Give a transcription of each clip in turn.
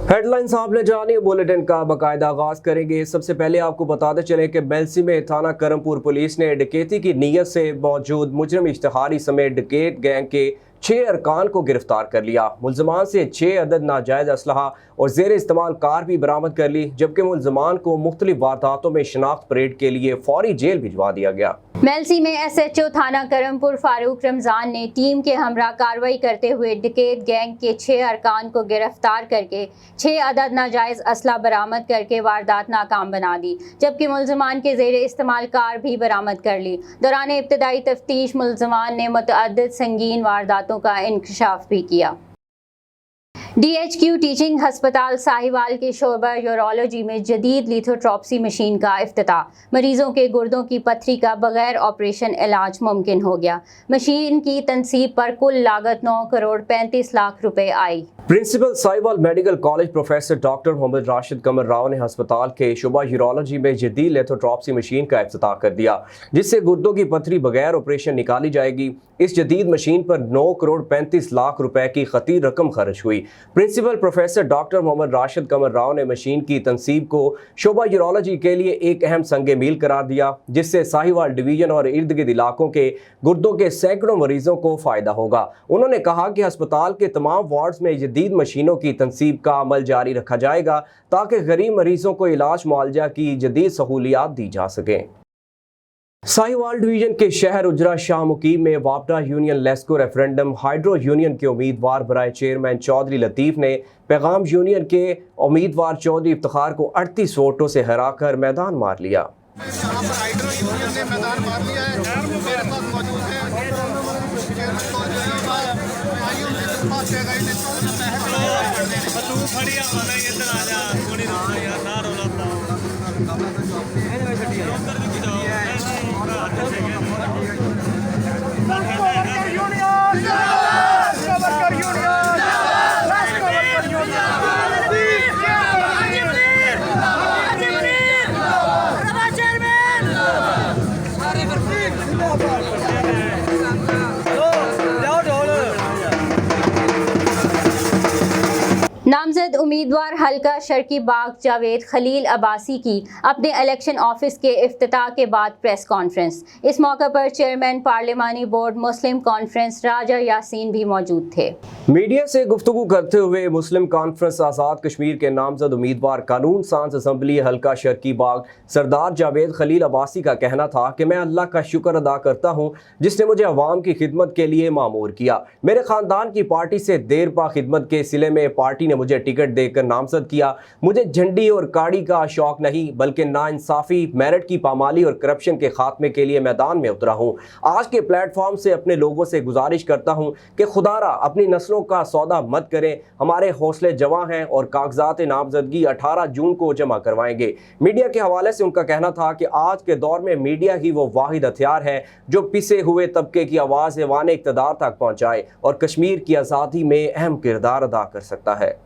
Headlines आपने जानी, bulletin का बाकायदा आगाज करेंगे। सबसे पहले आपको बताते चले कि मेलसी में थाना करमपुर पुलिस ने डकैती की नीयत से मौजूद मुजरिम इश्तिहारी समेत डकैत गैंग के 6 अरकान को गिरफ्तार कर लिया। मुलजमान से 6 अदद नाजायज असलहा और जेर इस्तेमाल कार भी बरामद कर ली, जबकि मुलजमान को मुख्तलिफ वारदातों में शनाख्त परेड के लिए फौरी जेल भिजवा दिया गया। मेलसी में SHO थाना करमपुर फारूक रमजान ने टीम के हमरा कार्रवाई करते हुए डकैत गैंग के 6 अरकान को गिरफ्तार करके 6 अदद नाजायज असला बरामद करके वारदात नाकाम बना दी, जबकि मुलजमान के जेर इस्तेमाल कार भी बरामद कर ली। दौरान इब्तदाई तफ्तीश मुलजमान ने मुतअद्दिद संगीन वारदातों का इंकशाफ भी किया। DHQ टीचिंग हस्पताल साहिवाल के शोबा यूरोलॉजी में जदीद लिथोट्रॉप्सी मशीन का इफ्तिताह। मरीजों के गुर्दों की पत्थरी का बगैर ऑपरेशन इलाज मुमकिन हो गया। मशीन की तनसीब पर कुल लागत 9 करोड़ 35 लाख रुपए आई। Principal Sahiwal medical college professor doctor Mohammad Rashid Qamar Rao ने अस्पताल के शोबा यूरोलॉजी में जदीद लिथोट्रॉप्सी मशीन का इफ्तिताह कर दिया, जिससे गुर्दों की पत्थरी बगैर ऑपरेशन निकाली जाएगी। इस जदीद मशीन पर 9 करोड़ 35 लाख रुपए की खतीर रकम खर्च हुई। Principal professor doctor Mohammad Rashid Qamar Rao ने मशीन की तनसीब को शोबा यूरोलॉजी के लिए एक अहम संगे मील करार दिया, जिससे साहिवाल डिवीजन और इर्द गिर्द इलाकों के गुर्दों के सैकड़ों मरीजों को फायदा होगा। उन्होंने कहा कि अस्पताल के तमाम वार्ड्स में जदीद मशीनों की तनसीब का अमल जारी रखा जाएगा, ताकि गरीब मरीजों को इलाज मुआवजा की जदीद सहूलियात दी जा सकें। साहिवाल डिवीजन के शहर उजरा शाह मुकीम में वापडा union LESCO referendum hydro union के उम्मीदवार बराए चेयरमैन चौधरी लतीफ़ ने पैगाम यूनियन के उम्मीदवार चौधरी इफ्तिखार को 38 वोटों से हराकर मैदान मार लिया। नामजद उम्मीदवार हल्का शर्की बाग जावेद खलील अब्बासी की अपने इलेक्शन ऑफिस के इफ्तिताह के बाद प्रेस कॉन्फ्रेंस। इस मौके पर चेयरमैन पार्लिमानी बोर्ड मुस्लिम कॉन्फ्रेंस राजा यासीन भी मौजूद थे। मीडिया से गुफ्तगू करते हुए मुस्लिम कॉन्फ्रेंस आज़ाद कश्मीर के नामजद उम्मीदवार कानून सांस असम्बली हल्का शर्की बाग सरदार जावेद खलील अब्बासी का कहना था कि मैं अल्लाह का शुक्र अदा करता हूँ जिसने मुझे अवाम की खिदमत के लिए मामूर किया। मेरे ख़ानदान की पार्टी से देर पा खिदमत के सिले में पार्टी ने मुझे टिकट देकर नामजद किया। मुझे झंडी और काड़ी का शौक नहीं, बल्कि नाइंसाफ़ी, मेरिट की पामाली और करप्शन के खात्मे के लिए मैदान में उतरा हूँ। आज के प्लेटफॉर्म से अपने लोगों से गुजारिश करता हूँ कि खुदारा अपनी नस्लों का सौदा मत करें। हमारे हौसले जवां हैं और कागजात नामजदगी 18 जून को जमा करवाएंगे। मीडिया के हवाले से उनका कहना था कि आज के दौर में मीडिया ही वो वाहिद हथियार है जो पिसे हुए तबके की आवाज़ ऐवान इक़्तिदार तक पहुँचाए और कश्मीर की आज़ादी में अहम किरदार अदा कर सकता है।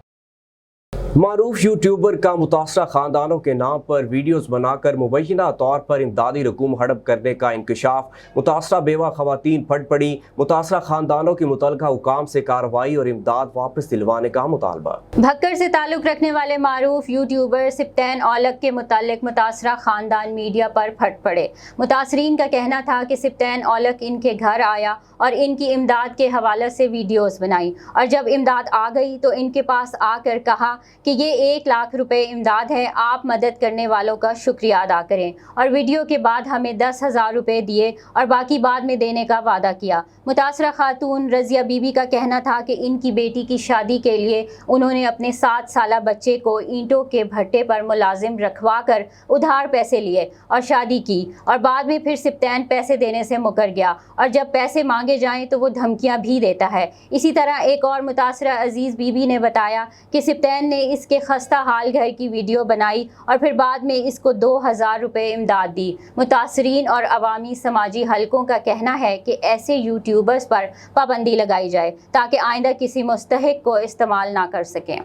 मारूफ यूट्यूबर का मुतासरा खानदानों के नाम पर वीडियोस बनाकर मुबैना तौर पर इमदादी रकूम हड़प करने का इंकशाफ। मुतासरा बेवा खवातीन फट पड़ी। मुतासरा खानदानों की मुतलका हुकाम से कार्रवाई और इमदाद वापस दिलवाने का मुतालबा। भक्कर से ताल्लुक रखने वाले मारूफ यूट्यूबर सिप्तैन औलक के मुतालिक मुतासरा खानदान मीडिया पर फट पड़े। मुतासरीन का कहना था कि सिप्तैन औलक इनके घर आया और इनकी इमदाद के हवाले से वीडियोस बनाई, और जब इमदाद आ गई तो इनके पास आकर कहा कि ये 1 लाख रुपए इमदाद है, आप मदद करने वालों का शुक्रिया अदा करें, और वीडियो के बाद हमें 10,000 रुपए दिए और बाकी बाद में देने का वादा किया। मुतासरा खातून रज़िया बीबी का कहना था कि इनकी बेटी की शादी के लिए उन्होंने अपने 7 साला बच्चे को ईंटों के भट्टे पर मुलाजिम रखवा कर उधार पैसे लिए और शादी की, और बाद में फिर सिप्तैन पैसे देने से मुकर गया, और जब पैसे मांगे जाएं तो वो धमकियां भी देता है। इसी तरह एक और मुतासरा अजीज़ बीबी ने बताया कि सिप्तैन ने इसके खस्ता हाल घर की वीडियो बनाई और फिर बाद में इसको 2,000 रुपए इमदाद दी। मुतासरीन और अवामी समाजी हलकों का कहना है कि ऐसे यूट्यूबर्स पर पाबंदी लगाई जाए ताकि आइंदा किसी मुस्तहिक को इस्तेमाल ना कर सकें।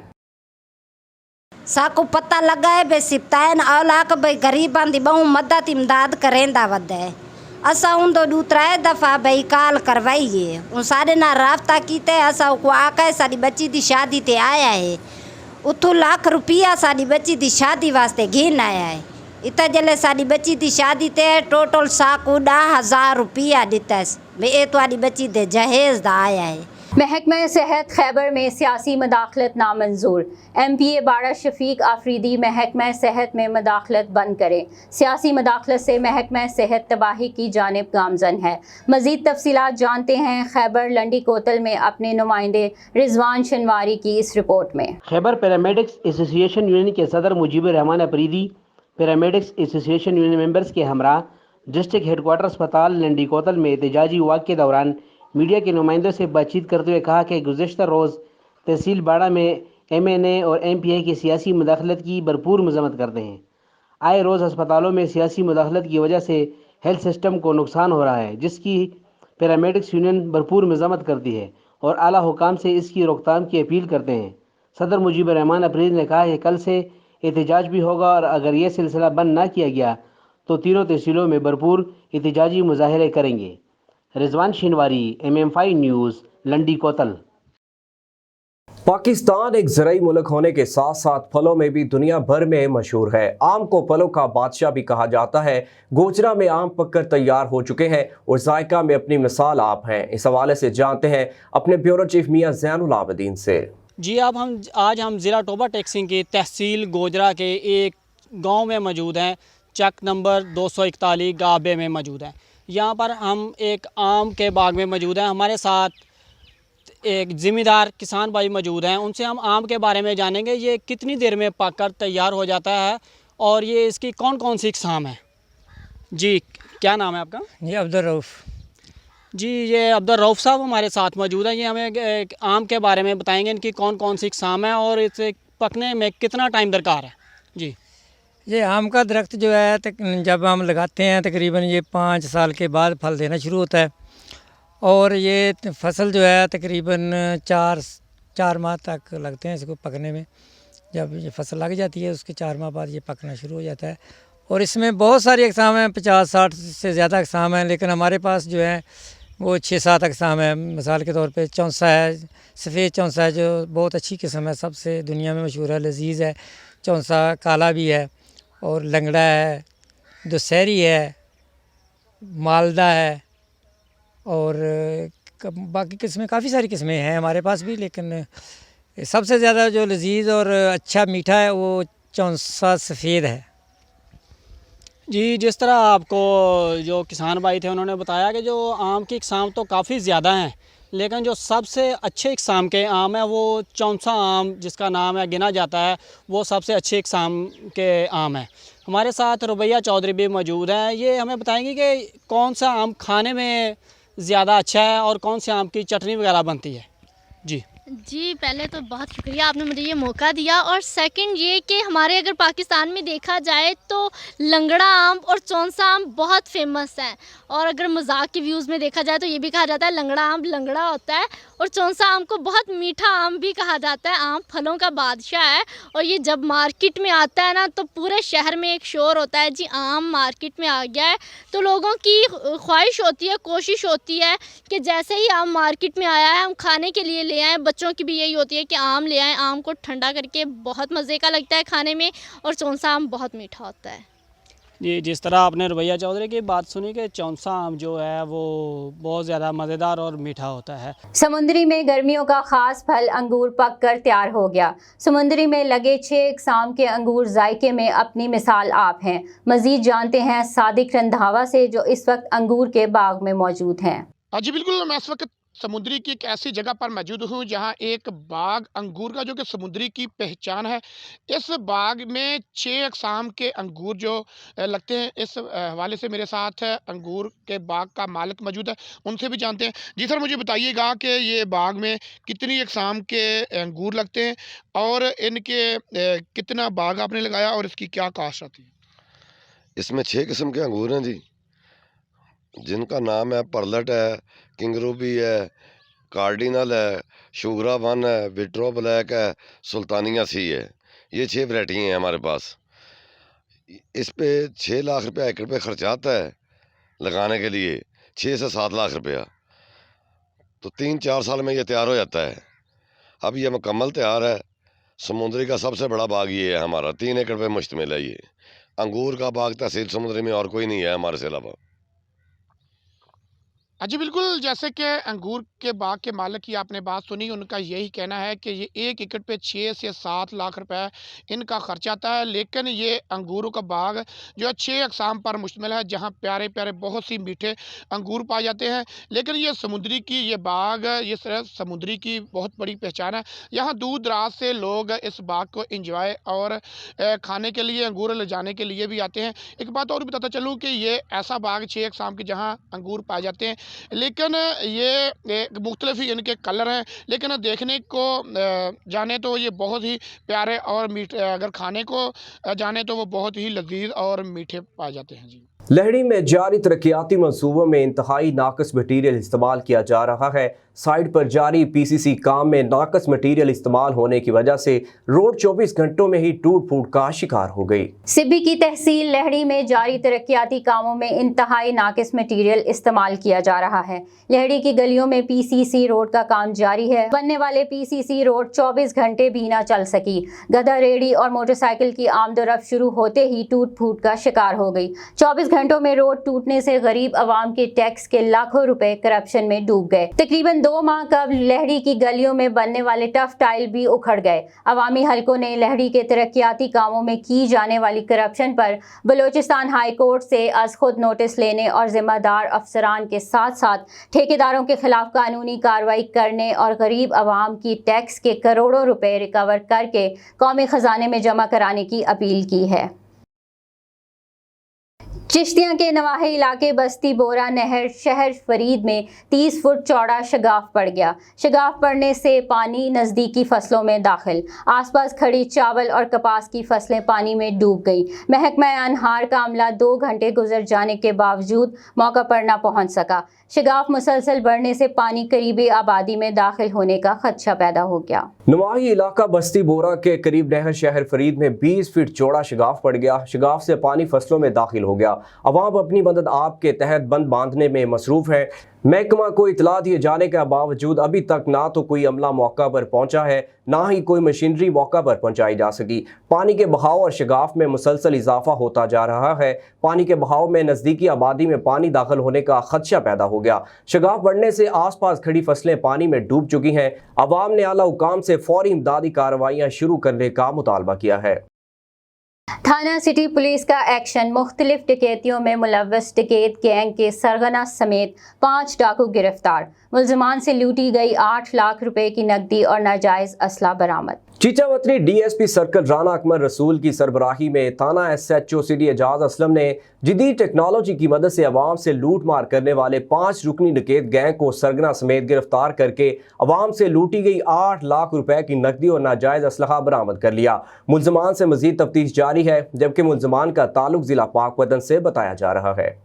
साको पता लगा है बे सिप्तैन औलाक बे गरीबां दी बहु मदद इमदाद करेंदा वद है। असा उन्दो दूसरा दफ़ा भाई काल करवाइए उन सारे ना राबता कीते असा को आका साड़ी बच्ची दी शादी ते आया है उतो लाख रुपया साड़ी बच्ची दी शादी वास्ते घेन आया है इतना जले साड़ी बच्ची दी शादी ते टोटल साकू 10,000 रुपया दिता भाई ये तुम्हारी बच्ची दे जहेज दा आया है। महकमा सेहत खैबर में सियासी मदाखलत नामंजूर। MPA बाड़ा शफीक आफरीदी महकमा सेहत में मदाखलत बंद करें। सियासी मदाखलत से महकमा सेहत तबाही की जानिब गामजन है। मज़ीद तफसीलात जानते हैं खैबर लंडी कोतल में अपने नुमाइंदे रिजवान शनवारी की इस रिपोर्ट में। खैबर पैरामेडिक्स एसोसिएशन यूनियन के सदर Mujibur Rahman Afridi paramedics association union members के हमरा डिस्ट्रिक्ट हेडक्वार्टर अस्पताल लंडी कोतल में एहतजाजी वाक़ के दौरान मीडिया के नुमाइंदों से बातचीत करते हुए कहा कि गुज़श्ता रोज़ तहसील बाड़ा में MNA और MPA की सियासी मुदाखलत की भरपूर मज़म्मत करते हैं। आए रोज़ अस्पतालों में सियासी मुदाखलत की वजह से हेल्थ सिस्टम को नुकसान हो रहा है, जिसकी पैरामेडिक्स यूनियन भरपूर मज़म्मत करती है और आला हुकाम से इसकी रोकथाम की अपील करते हैं। सदर मुजीबर रहमान अफरीदी ने कहा कि कल से एहतजाज भी होगा और अगर ये सिलसिला बंद ना किया गया तो तीनों तहसीलों में भरपूर एहतजाजी मुजाहरे करेंगे। Rizwan शनवारी MM5 news Landi कोतल। पाकिस्तान एक ज़राई मुल्क होने के साथ साथ फलों में भी दुनिया भर में मशहूर है। आम को फलों का बादशाह भी कहा जाता है। गोजरा में आम पककर तैयार हो चुके हैं और जायका में अपनी मिसाल आप हैं। इस हवाले से जानते हैं अपने ब्यूरो चीफ मियां ज़ैनुल आबिदीन से। जी आज हम ज़िला टोबा टैक्सिंग की तहसील गोजरा के एक गांव में मौजूद हैं। चक नंबर 241 गाबे में मौजूद हैं। यहाँ पर हम एक आम के बाग में मौजूद हैं। हमारे साथ एक ज़िम्मेदार किसान भाई मौजूद हैं। उनसे हम आम के बारे में जानेंगे, ये कितनी देर में पककर तैयार हो जाता है और ये इसकी कौन कौन सी इकसाम है। जी क्या नाम है आपका? जी अब्दुल रऊफ़। जी ये अब्दुल रऊफ़ साहब हमारे साथ मौजूद हैं। ये हमें एक आम के बारे में बताएंगे, इनकी कौन कौन सी इकसाम है और इसे पकने में कितना टाइम दरकार है। जी ये आम का दरख्त जो है जब हम लगाते हैं तकरीबन ये 5 साल के बाद फल देना शुरू होता है और ये फसल जो है तकरीबन 4 माह तक लगते हैं इसको पकने में। जब ये फसल लग जाती है उसके 4 माह बाद ये पकना शुरू हो जाता है और इसमें बहुत सारी अक़साम हैं, 50-60 से ज़्यादा अक़साम हैं, लेकिन हमारे पास जो है वो 6-7 अक़साम है। मिसाल के तौर पे चौंसा है, सफ़ेद चौंसा है जो बहुत अच्छी किस्म है, सबसे दुनिया में मशहूर है, लजीज़ है। चौंसा काला भी है और लंगड़ा है, दुशहरी है, मालदा है और बाकी किस्में काफ़ी सारी किस्में हैं हमारे पास भी, लेकिन सबसे ज़्यादा जो लजीज़ और अच्छा मीठा है वो चौंसा सफ़ेद है। जी जिस तरह आपको जो किसान भाई थे उन्होंने बताया कि जो आम की इकसाम तो काफ़ी ज़्यादा हैं, लेकिन जो सबसे अच्छे इकसाम के आम है वो चौंसा आम जिसका नाम है गिना जाता है, वो सबसे अच्छे इकसाम के आम है। हमारे साथ रुबैया चौधरी भी मौजूद हैं। ये हमें बताएंगे कि कौन सा आम खाने में ज़्यादा अच्छा है और कौन से आम की चटनी वगैरह बनती है। जी पहले तो बहुत शुक्रिया आपने मुझे ये मौका दिया, और सेकंड ये कि हमारे अगर पाकिस्तान में देखा जाए तो लंगड़ा आम और चौंसा आम बहुत फेमस हैं, और अगर मजाक के व्यूज़ में देखा जाए तो ये भी कहा जाता है लंगड़ा आम लंगड़ा होता है और चौंसा आम को बहुत मीठा आम भी कहा जाता है। आम फलों का बादशाह है और ये जब मार्केट में आता है ना तो पूरे शहर में एक शोर होता है, जी आम मार्केट में आ गया है। तो लोगों की ख्वाहिश होती है, कोशिश होती है कि जैसे ही आम मार्केट में आया है हम खाने के लिए ले आएँ। बच्चों की भी यही होती है कि आम ले आएँ, आम को ठंडा करके बहुत मज़े का लगता है खाने में, और चौंसा आम बहुत मीठा होता है। जी जिस तरह आपने रुबैया चौधरी की बात सुनी कि चौंसा आम जो है वो बहुत ज़्यादा मज़ेदार और मीठा होता है। समुंदरी में गर्मियों का ख़ास फल अंगूर पक कर तैयार हो गया। समुंदरी में लगे 6 इकसाम के अंगूर जायके में अपनी मिसाल आप हैं। मज़ीद जानते हैं सादिक रंधावा से जो इस वक्त अंगूर के बाग में मौजूद हैं। जी बिल्कुल, मैं इस वक्त समुद्री की एक ऐसी जगह पर मौजूद हूँ जहाँ एक बाग अंगूर का जो कि समुद्री की पहचान है। इस बाग में 6 अक़साम के अंगूर जो लगते हैं। इस हवाले से मेरे साथ अंगूर के बाग का मालिक मौजूद है, उनसे भी जानते हैं। जी सर, मुझे बताइएगा कि ये बाग में कितनी अक़साम के अंगूर लगते हैं और इनके कितना बाग आपने लगाया और इसकी क्या कास्ट आती है? इसमें 6 किस्म के अंगूर हैं जी, जिनका नाम है परलट है, किंग रूबी है, कार्डिनल है, शुगरा वन है, विट्रो ब्लैक है, सुल्तानिया सी है। ये 6 वैरायटी हैं हमारे पास। इस पे 6 लाख रुपया एकड़ पे खर्चा आता है लगाने के लिए 6 से 7 लाख रुपया, तो 3-4 साल में ये तैयार हो जाता है। अब ये मुकम्मल तैयार है। समुंदरी का सबसे बड़ा बाग ये है हमारा, 3 एकड़ पे मुश्तमिल है ये। अंगूर का बाग तहसील समुंदरी में और कोई नहीं है हमारे से अलावा। जी बिल्कुल, जैसे कि अंगूर के बाग के मालिक की आपने बात सुनी, उनका यही कहना है कि ये 1 एकड़ पे 6 से 7 लाख रुपए इनका खर्च आता है। लेकिन ये अंगूरों का बाग जो है 6 अक़साम पर मुश्तमिल है, जहाँ प्यारे-प्यारे बहुत सी मीठे अंगूर पाए जाते हैं। लेकिन ये समुंदरी की ये बाग, ये सिर्फ समुंदरी की बहुत बड़ी पहचान है। यहाँ दूर-दराज से लोग इस बाग को एंजॉय और खाने के लिए, अंगूर ले जाने के लिए भी आते हैं। एक बात और बताता चलूँ कि ये ऐसा बाग 6 अक़साम के जहाँ अंगूर पाए जाते हैं, लेकिन ये मुख्तलिफ ही इनके कलर हैं, लेकिन देखने को जाने तो ये बहुत ही प्यारे और मीठे, अगर खाने को जाने तो वो बहुत ही लजीज और मीठे पाए जाते हैं। जी, लहड़ी में जारी तरक्याती मंसूबों में इंतहाई नाकस मटीरियल इस्तेमाल किया जा रहा है। साइट पर जारी PCC काम में नाकस मटीरियल इस्तेमाल होने की वजह से रोड 24 घंटों में ही टूट फूट का शिकार हो गई। सिब्बी की तहसील लहड़ी में जारी तरक्याती कामों में इंतहाई नाकिस मटीरियल इस्तेमाल किया जा रहा है। लहड़ी की गलियों में PCC रोड का काम जारी है। बनने वाले PCC रोड 24 घंटे भी न चल सकी। गधा रेडी और मोटरसाइकिल की आमदोरफ्त शुरू होते ही टूट फूट का शिकार हो गई। 24 घंटों में रोड टूटने से गरीब आवाम के टैक्स के लाखों रुपए करप्शन में डूब गए। तकरीबन 2 माह कबल लहड़ी की गलियों में बनने वाले टफ टाइल भी उखड़ गए। अवामी हलकों ने लहड़ी के तरक्याती कामों में की जाने वाली करप्शन पर बलोचिस्तान हाई कोर्ट से अज खुद नोटिस लेने और जिम्मेदार अफसरान के साथ साथ ठेकेदारों के खिलाफ कानूनी कार्रवाई करने और गरीब आवाम की टैक्स के करोड़ों रुपए रिकवर करके कौमी खजाने में जमा कराने की अपील की है। चिश्तियाँ के नवाहे इलाके बस्ती बोरा नहर शहर फरीद में 30 फुट चौड़ा शगाफ पड़ गया। शगाफ पड़ने से पानी नज़दीकी फसलों में दाखिल। आसपास खड़ी चावल और कपास की फसलें पानी में डूब गई। महकमा अनहार का अमला 2 घंटे गुजर जाने के बावजूद मौका पर न पहुंच सका। शगाफ मुसलसल बढ़ने से पानी करीबी आबादी में दाखिल होने का खदशा पैदा हो गया। नवाही इलाका बस्ती बोरा के करीब नहर शहर फरीद में 20 फीट चौड़ा शगाफ पड़ गया। शगाफ से पानी फसलों में दाखिल हो गया। अवाम अपनी मदद आप के तहत बंद बांधने में मसरूफ है। महकमा को इतला दिए जाने के बावजूद अभी तक ना तो कोई अमला मौका पर पहुंचा है, ना ही कोई मशीनरी मौका पर पहुंचाई जा सकी। पानी के बहाव और शगाफ में मुसलसल इजाफा होता जा रहा है। पानी के बहाव में नज़दीकी आबादी में पानी दाखिल होने का खदशा पैदा हो गया। शगाफ बढ़ने से आसपास खड़ी फसलें पानी में डूब चुकी हैं। अवाम ने आला हुकाम से फौरी इमदादी कार्रवाइयाँ शुरू करने का मुतालबा किया है। थाना सिटी पुलिस का एक्शन। मुख्तलिफ डकैतियों में मुलव्वस डकैत गैंग के सरगना समेत 5 डाकू गिरफ्तार। मुलजमान से लूटी गई 8 लाख रुपए की नकदी और नाजायज असला बरामद। चीचावतनी DSP सर्कल राना अकमर रसूल की सरबराही में थाना SHO सिटी एजाज असलम ने जदीद टेक्नोलॉजी की मदद से अवाम से लूट मार करने वाले 5 रुकनी डकैत गैंग को सरगना समेत गिरफ्तार करके अवाम से लूटी गई 8 लाख रुपए की नकदी और नाजायज असलहा बरामद कर लिया। मुलजमान से मजीद तफ्तीश जारी है, जबकि मुलजमान का ताल्लुक जिला पाकपतन से बताया जा रहा है।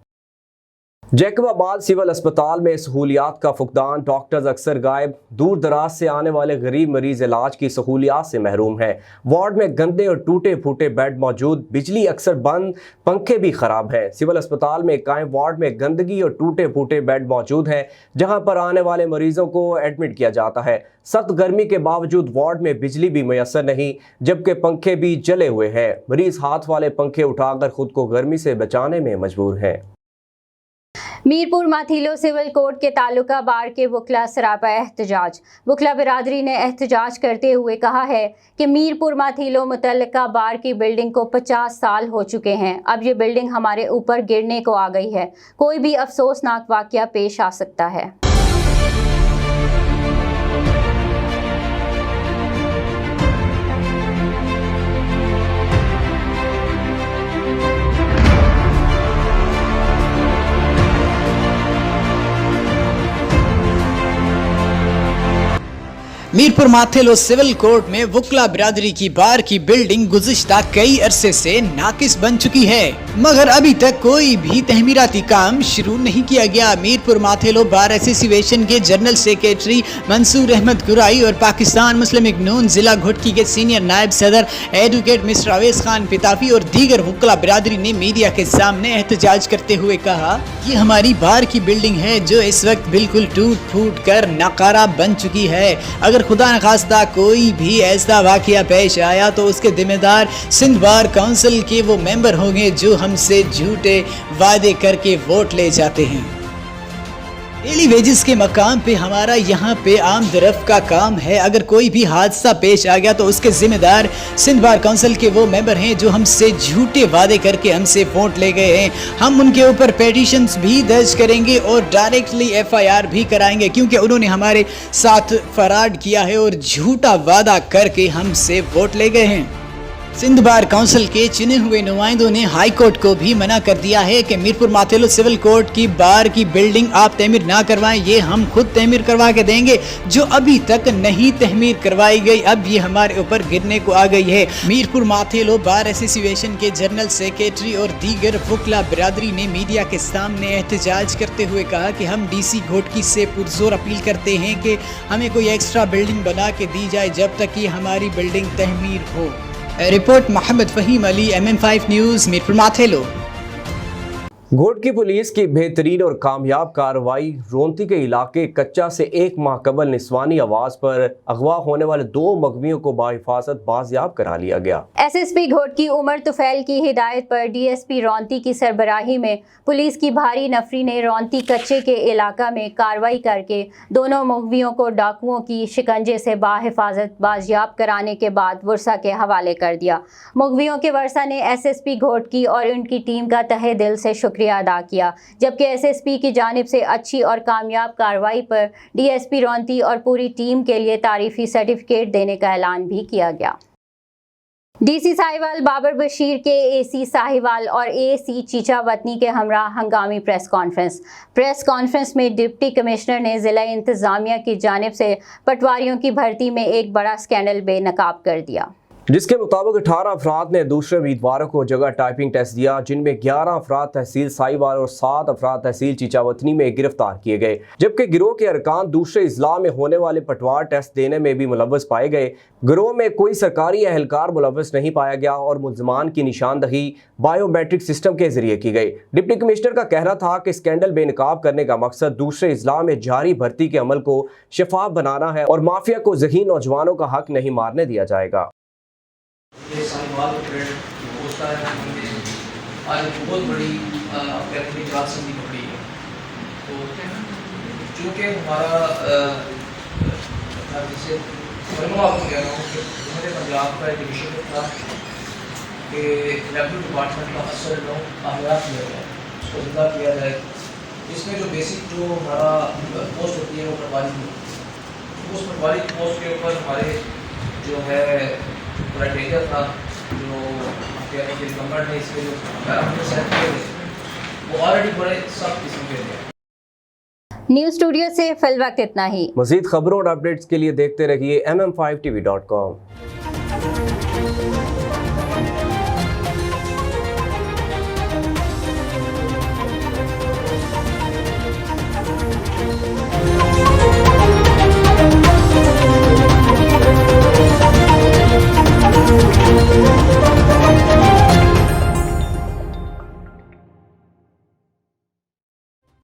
जैकबाबाद सिविल अस्पताल में सहूलियात का फुकदान। डॉक्टर्स अक्सर गायब। दूर दराज से आने वाले गरीब मरीज इलाज की सहूलियात से महरूम हैं। वार्ड में गंदे और टूटे फूटे बेड मौजूद। बिजली अक्सर बंद, पंखे भी खराब हैं। सिविल अस्पताल में कायम वार्ड में गंदगी और टूटे फूटे बेड मौजूद हैं, जहां पर आने वाले मरीजों को एडमिट किया जाता है। सख्त गर्मी के बावजूद वार्ड में बिजली भी मैसर नहीं, जबकि पंखे भी जले हुए हैं। मरीज हाथ वाले पंखे उठाकर खुद को गर्मी से बचाने में मजबूर हैं। मीरपुर माथीलो सिविल कोर्ट के तालुका बार के वकला सरापा एहतजाज। वकला बिरादरी ने एहतजाज करते हुए कहा है कि मीरपुर माथीलो मुतल्लिका बार की बिल्डिंग को 50 साल हो चुके हैं। अब ये बिल्डिंग हमारे ऊपर गिरने को आ गई है। कोई भी अफसोसनाक वाकया पेश आ सकता है। मीरपुर माथेलो सिविल कोर्ट में वकला बिरादरी की बार की बिल्डिंग गुज़िश्ता कई अरसे से नाकिस बन चुकी है, मगर अभी तक कोई भी तहमीराती काम शुरू नहीं किया गया। मीरपुर माथेलो बार एसोसिएशन के जनरल सेक्रेटरी मंसूर अहमद कुराई और पाकिस्तान मुस्लिम लीग नून जिला घोटकी के सीनियर नायब सदर एडवोकेट मिस्टर अवैस खान पिताफी और दीगर वकला बिरादरी ने मीडिया के सामने एहतजाज करते हुए कहा, ये हमारी बार की बिल्डिंग है जो इस वक्त बिल्कुल टूट फूट कर नकारा बन चुकी है। अगर खुदा न खास्ता कोई भी ऐसा वाकया पेश आया तो उसके जिम्मेदार सिंध बार काउंसिल के वो मेंबर होंगे जो हमसे झूठे वादे करके वोट ले जाते हैं। डेली वेजेस के मकाम पे हमारा यहाँ पे आम दरफ का काम है। अगर कोई भी हादसा पेश आ गया तो उसके जिम्मेदार सिंध बार काउंसिल के वो मेंबर हैं जो हमसे झूठे वादे करके हमसे वोट ले गए हैं। हम उनके ऊपर पेटिशंस भी दर्ज करेंगे और डायरेक्टली FIR भी कराएंगे, क्योंकि उन्होंने हमारे साथ फराड किया है और झूठा वादा करके हमसे वोट ले गए हैं। सिंध बार काउंसिल के चुने हुए नुमाइंदों ने हाई कोर्ट को भी मना कर दिया है कि मीरपुर माथेलो सिविल कोर्ट की बार की बिल्डिंग आप तमीर ना करवाएं, ये हम खुद तमीर करवा के देंगे, जो अभी तक नहीं तमीर करवाई गई। अब ये हमारे ऊपर गिरने को आ गई है। मीरपुर माथेलो बार एसोसिएशन के जनरल सेक्रेटरी और दीगर वकला बिरादरी ने मीडिया के सामने एहतजाज करते हुए कहा कि हम DC घोटकी से पुरजोर अपील करते हैं कि हमें कोई एक्स्ट्रा बिल्डिंग बना के दी जाए जब तक कि हमारी बिल्डिंग तमीर हो। Report Mohammad Faheem Ali, MM5 news, Mirpur Mathelo. Ghotki police की बेहतरीन और कामयाब कार्रवाई रोंती के इलाके कच्चा से 1 माह कबल निस्वानी आवाज़ पर अगवा होने वाले 2 मगवियों को बाहिफाजत बाजियाब करा लिया गया। SSP घोटकी उमर तुफैल की हिदायत पर DSP रोंती की सरबराही में पुलिस की भारी नफरी ने रोंती कच्चे के इलाका में कार्रवाई करके दोनों मगवियों को डाकुओं की शिकंजे से बाहिफाजत बाजियाब कराने के बाद वर्सा के हवाले कर दिया। मगवियों के वर्सा ने SSP घोटकी और उनकी टीम का तहे दिल से शुक्रिया अदा किया, जबकि SSP की जानिब से अच्छी और कामयाब कार्रवाई पर DSP रोंती और पूरी टीम के लिए तारीफी सर्टिफिकेट देने का ऐलान भी किया गया। DC साहिवाल बाबर बशीर के AC साहिवाल और AC चीचावतनी के हमरा हंगामी प्रेस कॉन्फ्रेंस में डिप्टी कमिश्नर ने ज़िला इंतज़ामिया की जानिब से पटवारियों की भर्ती में एक बड़ा स्कैंडल बेनकाब कर दिया, जिसके मुताबिक 18 अफराद ने दूसरे उम्मीदवारों को जगह टाइपिंग टेस्ट दिया, जिनमें 11 अफराद तहसील साहिवाल और 7 अफराद तहसील चीचावतनी में गिरफ्तार किए गए, जबकि गिरोह के अरकान दूसरे इजला में होने वाले पटवार टेस्ट देने में भी मुलव्वस पाए गए। गिरोह में कोई सरकारी अहलकार मुलव्वस नहीं पाया गया और मुल्ज़मान की निशानदही बायोमेट्रिक सिस्टम के जरिए की गई। डिप्टी कमिश्नर का कहना था कि स्कैंडल बेनकाब करने का मकसद दूसरे इजला में जारी भर्ती के अमल को शफाफ बनाना है और माफिया को ज़हीन नौजवानों का हक नहीं मारने दिया जाएगा। ये साहिवाल परेड होता है, आज बहुत बड़ी रात संधि पकड़ी है। तो चूँकि हमारा जैसे आपको कह रहा हूँ कि हमारे पंजाब का एक डिविशन था कि रेवेन्यू डिपार्टमेंट का असर आयात किया जाए, उसको जिंदा किया जाए, जिसमें जो बेसिक जो हमारा पोस्ट होती है वो पटवारी की, उस पटवारी की पोस्ट के ऊपर हमारे जो है क्राइटेरिया था, जो गवर्नमेंट ने इसके जो पैरामीटर सेट किए थे वो ऑलरेडी बड़े सख्त किस्म के थे। न्यूज़ स्टूडियो से फिल वक्त इतना ही। मज़ीद खबरों और अपडेट्स के लिए देखते रहिए MM5TV.com।